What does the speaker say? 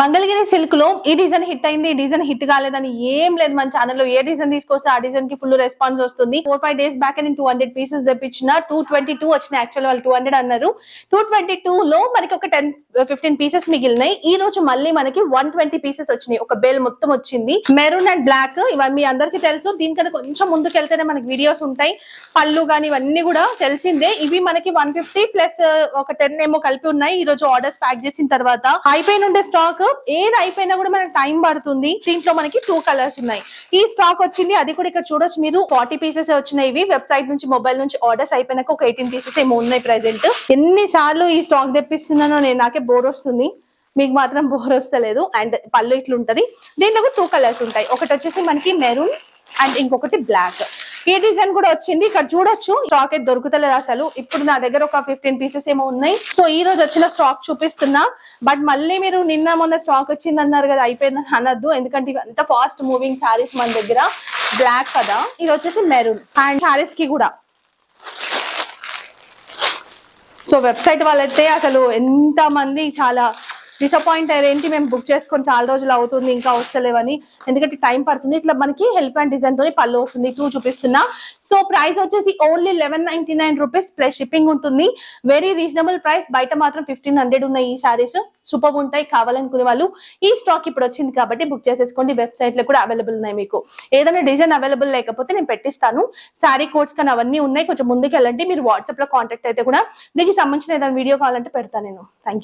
Mangalagiri silk లో ఈ design hit అయింది, ఈ డిజైన్ హిట్ కాలేదని ఏం లేదు. మన ఛానల్లో ఏ డిజైన్ తీసుకొస్తే ఆ డిజైన్ కి ఫుల్ రెస్పాన్స్ వస్తుంది. 4-5 డేస్ బ్యాక్ నేను 200 పీసెస్ తెప్పించిన, 222 వచ్చినాయి. యాక్చువల్ వాళ్ళు 200 అన్నారు. 222 లో మనకి ఒక 10-15 పీసెస్ మిగిలినాయి. ఈ రోజు మళ్ళీ మనకి 120 పీసెస్ వచ్చినాయి. ఒక బేల్ మొత్తం వచ్చింది. మెరూన్ అండ్ బ్లాక్ ఇవన్నీ మీ అందరికి తెలుసు. దీనికన్నా కొంచెం ముందుకు వెళ్తేనే మనకి వీడియోస్ ఉంటాయి. పళ్ళు గానీ ఇవన్నీ కూడా తెలిసిందే. ఇవి మనకి 150 ప్లస్ ఒక 10 ఏమో కలిపి ఉన్నాయి. ఈ రోజు ఆర్డర్స్ ప్యాక్ చేసిన తర్వాత అయిపోయిన ఉండే స్టాక్ ఏది అయిపోయినా కూడా మనకి టైం పడుతుంది. దీంట్లో మనకి 2 కలర్స్ ఉన్నాయి. ఈ స్టాక్ వచ్చింది, అది కూడా ఇక్కడ చూడొచ్చు మీరు. 40 పీసెస్ వచ్చినాయి. ఇవి వెబ్సైట్ నుంచి మొబైల్ నుంచి ఆర్డర్స్ అయిపోయినాక ఒక 18 పీసెస్ ఏమో ఉన్నాయి ప్రెసెంట్. ఎన్ని సార్లు ఈ స్టాక్ తెప్పిస్తున్నానో నేను, నాకే బోర్ వస్తుంది. మీకు మాత్రం బోర్ వస్తలేదు. అండ్ పళ్ళు ఇట్లుంటది. దీంట్లో కూడా 2 కలర్స్ ఉంటాయి. ఒకటి వచ్చేసి మనకి మెరూన్ అండ్ ఇంకొకటి బ్లాక్. ఈ డిజైన్ కూడా వచ్చింది. ఇక్కడ చూడొచ్చు. స్టాక్ అయితే దొరుకుతలేదు అసలు. ఇప్పుడు నా దగ్గర ఒక 15 పీసెస్ ఏమో ఉన్నాయి. సో ఈ రోజు వచ్చిన స్టాక్ చూపిస్తున్నా. బట్ మళ్ళీ మీరు నిన్న మొన్న స్టాక్ వచ్చింది అన్నారు కదా, అయిపోయిందని అనద్దు. ఎందుకంటే ఇవి అంత ఫాస్ట్ మూవింగ్ శారీస్ మన దగ్గర. బ్లాక్ కదా, ఇది వచ్చేసి మెరూన్. అండ్ శారీస్ కి కూడా సో వెబ్సైట్ వాళ్ళైతే అసలు ఎంత మంది చాలా డిసప్పాయింట్ అయ్యారు. ఏంటి మేము బుక్ చేసుకొని చాలా రోజులు అవుతుంది ఇంకా వస్తలేవని. ఎందుకంటే టైం పడుతుంది. ఇట్లా మనకి హెల్ప్ అండ్ డిజైన్ తోని పళ్ళు వస్తుంది. 2 చూపిస్తున్నా. సో ప్రైస్ వచ్చేసి ఓన్లీ 1199 రూపీస్ ప్లస్ షిప్పింగ్ ఉంటుంది. Very reasonable price. బయట మాత్రం 1500 ఉన్నాయి ఈ సారీస్. సూపర్ ఉంటాయి. కావాలనుకునే వాళ్ళు ఈ స్టాక్ ఇప్పుడు వచ్చింది కాబట్టి బుక్ చేసేసుకోండి. వెబ్సైట్ లో కూడా అవైలబుల్ ఉన్నాయి. మీకు ఏదైనా డిజైన్ అవైలబుల్ లేకపోతే నేను పెట్టిస్తాను. శారీ కోడ్స్ కానీ అవన్నీ ఉన్నాయి. కొంచెం ముందుకు వెళ్ళండి. మీరు వాట్సాప్ లో కాంటాక్ట్ అయితే కూడా దీనికి సంబంధించిన ఏదైనా వీడియో కావాలంటే పెడతాను నేను. Thank you.